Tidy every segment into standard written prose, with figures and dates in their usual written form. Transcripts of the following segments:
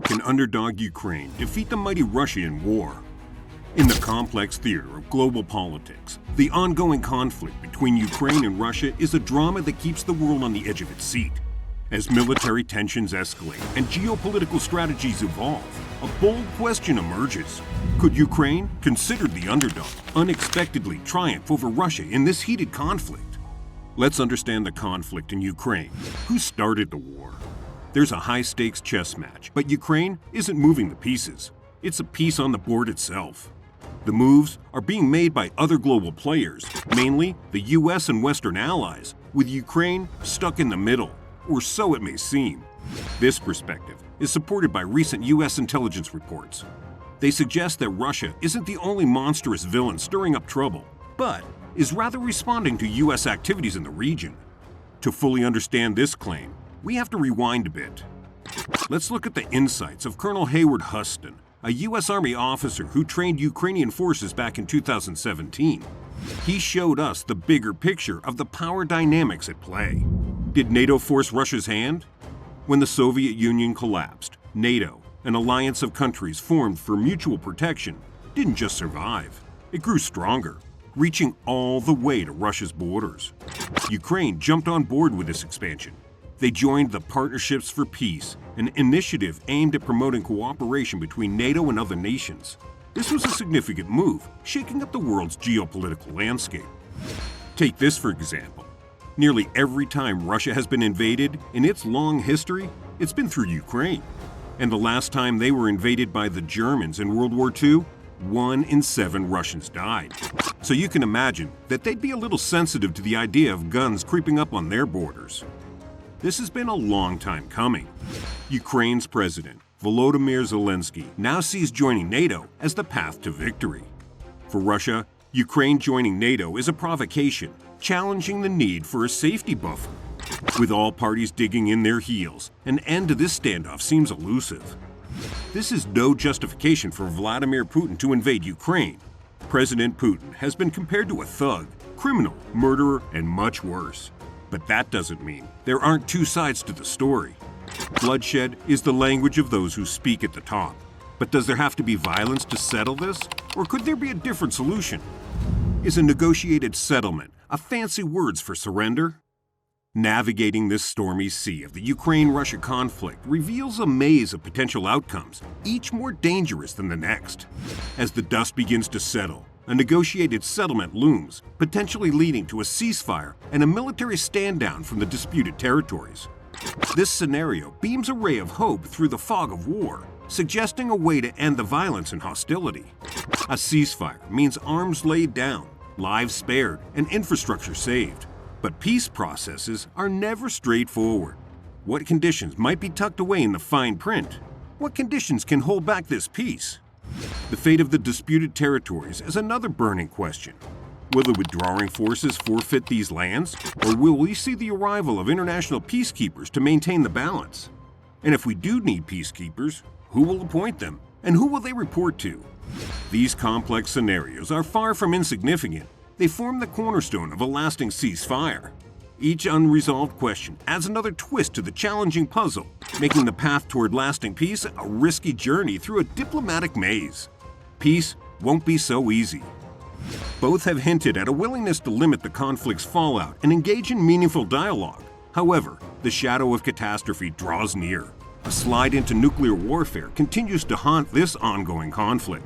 Can underdog Ukraine defeat the mighty Russia in war? In the complex theater of global politics, the ongoing conflict between Ukraine and Russia is a drama that keeps the world on the edge of its seat. As military tensions escalate and geopolitical strategies evolve, a bold question emerges. Could Ukraine, considered the underdog, unexpectedly triumph over Russia in this heated conflict? Let's understand the conflict in Ukraine. Who started the war? There's a high-stakes chess match, but Ukraine isn't moving the pieces. It's a piece on the board itself. The moves are being made by other global players, mainly the US and Western allies, with Ukraine stuck in the middle, or so it may seem. This perspective is supported by recent US intelligence reports. They suggest that Russia isn't the only monstrous villain stirring up trouble, but is rather responding to US activities in the region. To fully understand this claim, we have to rewind a bit. Let's look at the insights of Colonel Heyward Hutson, a US Army officer who trained Ukrainian forces back in 2017. He showed us the bigger picture of the power dynamics at play. Did NATO force Russia's hand? When the Soviet Union collapsed, NATO, an alliance of countries formed for mutual protection, didn't just survive. It grew stronger, reaching all the way to Russia's borders. Ukraine jumped on board with this expansion. They joined the Partnerships for Peace, an initiative aimed at promoting cooperation between NATO and other nations. This was a significant move, shaking up the world's geopolitical landscape. Take this for example. Nearly every time Russia has been invaded in its long history, it's been through Ukraine. And the last time they were invaded by the Germans in World War II, 1 in 7 Russians died. So you can imagine that they'd be a little sensitive to the idea of guns creeping up on their borders. This has been a long time coming. Ukraine's president, Volodymyr Zelensky, now sees joining NATO as the path to victory. For Russia, Ukraine joining NATO is a provocation, challenging the need for a safety buffer. With all parties digging in their heels, an end to this standoff seems elusive. This is no justification for Vladimir Putin to invade Ukraine. President Putin has been compared to a thug, criminal, murderer, and much worse. But that doesn't mean there aren't two sides to the story. Bloodshed is the language of those who speak at the top. But does there have to be violence to settle this? Or could there be a different solution? Is a negotiated settlement a fancy words for surrender? Navigating this stormy sea of the Ukraine-Russia conflict reveals a maze of potential outcomes, each more dangerous than the next. As the dust begins to settle, a negotiated settlement looms, potentially leading to a ceasefire and a military stand-down from the disputed territories. This scenario beams a ray of hope through the fog of war, suggesting a way to end the violence and hostility. A ceasefire means arms laid down, lives spared, and infrastructure saved. But peace processes are never straightforward. What conditions might be tucked away in the fine print? What conditions can hold back this peace? The fate of the disputed territories is another burning question. Will the withdrawing forces forfeit these lands, or will we see the arrival of international peacekeepers to maintain the balance? And if we do need peacekeepers, who will appoint them, and who will they report to? These complex scenarios are far from insignificant. They form the cornerstone of a lasting ceasefire. Each unresolved question adds another twist to the challenging puzzle, making the path toward lasting peace a risky journey through a diplomatic maze. Peace won't be so easy. Both have hinted at a willingness to limit the conflict's fallout and engage in meaningful dialogue. However, the shadow of catastrophe draws near. A slide into nuclear warfare continues to haunt this ongoing conflict.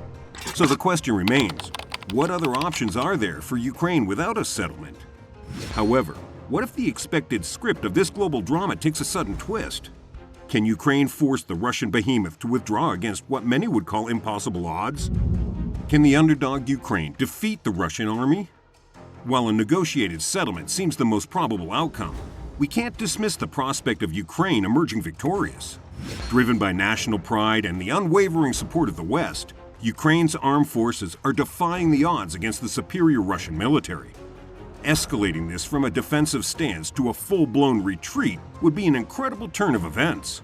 So the question remains, what other options are there for Ukraine without a settlement? However, what if the expected script of this global drama takes a sudden twist? Can Ukraine force the Russian behemoth to withdraw against what many would call impossible odds? Can the underdog Ukraine defeat the Russian army? While a negotiated settlement seems the most probable outcome, we can't dismiss the prospect of Ukraine emerging victorious. Driven by national pride and the unwavering support of the West, Ukraine's armed forces are defying the odds against the superior Russian military. Escalating this from a defensive stance to a full-blown retreat would be an incredible turn of events.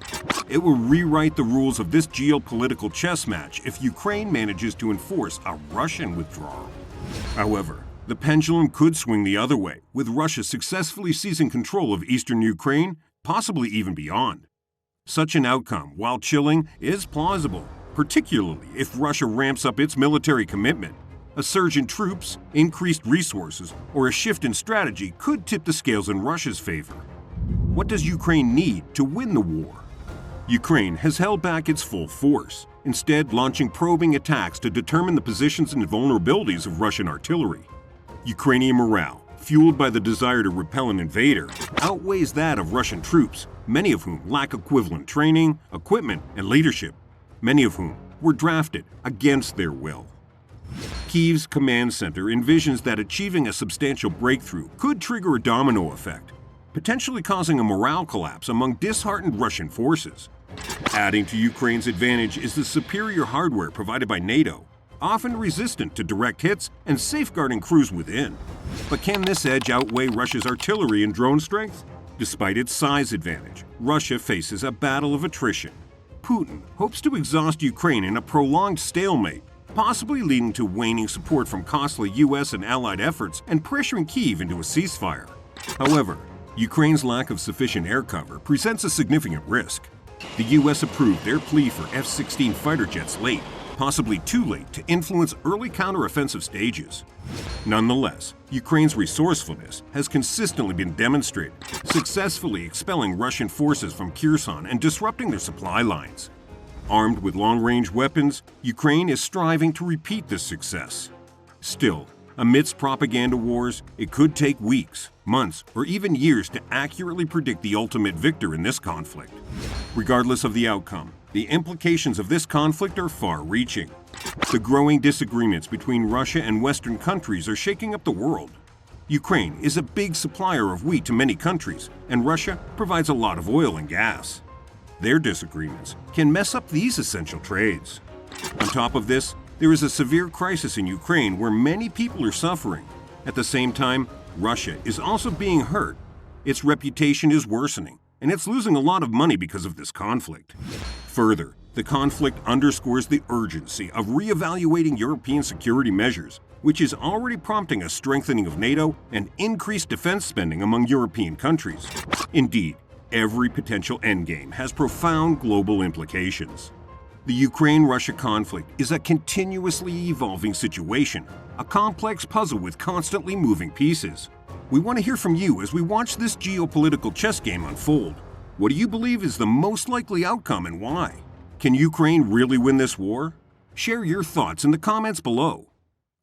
It will rewrite the rules of this geopolitical chess match if Ukraine manages to enforce a Russian withdrawal. However, the pendulum could swing the other way, with Russia successfully seizing control of eastern Ukraine, possibly even beyond. Such an outcome, while chilling, is plausible, particularly if Russia ramps up its military commitment. A surge in troops, increased resources, or a shift in strategy could tip the scales in Russia's favor. What does Ukraine need to win the war? Ukraine has held back its full force, instead launching probing attacks to determine the positions and vulnerabilities of Russian artillery. Ukrainian morale, fueled by the desire to repel an invader, outweighs that of Russian troops, many of whom lack equivalent training, equipment, and leadership, many of whom were drafted against their will. Kyiv's command center envisions that achieving a substantial breakthrough could trigger a domino effect, potentially causing a morale collapse among disheartened Russian forces. Adding to Ukraine's advantage is the superior hardware provided by NATO, often resistant to direct hits and safeguarding crews within. But can this edge outweigh Russia's artillery and drone strength? Despite its size advantage, Russia faces a battle of attrition. Putin hopes to exhaust Ukraine in a prolonged stalemate, possibly leading to waning support from costly US and allied efforts and pressuring Kyiv into a ceasefire. However, Ukraine's lack of sufficient air cover presents a significant risk. The US approved their plea for F-16 fighter jets late, possibly too late to influence early counteroffensive stages. Nonetheless, Ukraine's resourcefulness has consistently been demonstrated, successfully expelling Russian forces from Kherson and disrupting their supply lines. Armed with long-range weapons, Ukraine is striving to repeat this success. Still, amidst propaganda wars, it could take weeks, months, or even years to accurately predict the ultimate victor in this conflict. Regardless of the outcome, the implications of this conflict are far-reaching. The growing disagreements between Russia and Western countries are shaking up the world. Ukraine is a big supplier of wheat to many countries, and Russia provides a lot of oil and gas. Their disagreements can mess up these essential trades. On top of this, there is a severe crisis in Ukraine where many people are suffering. At the same time, Russia is also being hurt. Its reputation is worsening, and it's losing a lot of money because of this conflict. Further, the conflict underscores the urgency of reevaluating European security measures, which is already prompting a strengthening of NATO and increased defense spending among European countries. Indeed, every potential endgame has profound global implications. The Ukraine-Russia conflict is a continuously evolving situation, a complex puzzle with constantly moving pieces. We want to hear from you as we watch this geopolitical chess game unfold. What do you believe is the most likely outcome and why? Can Ukraine really win this war? Share your thoughts in the comments below.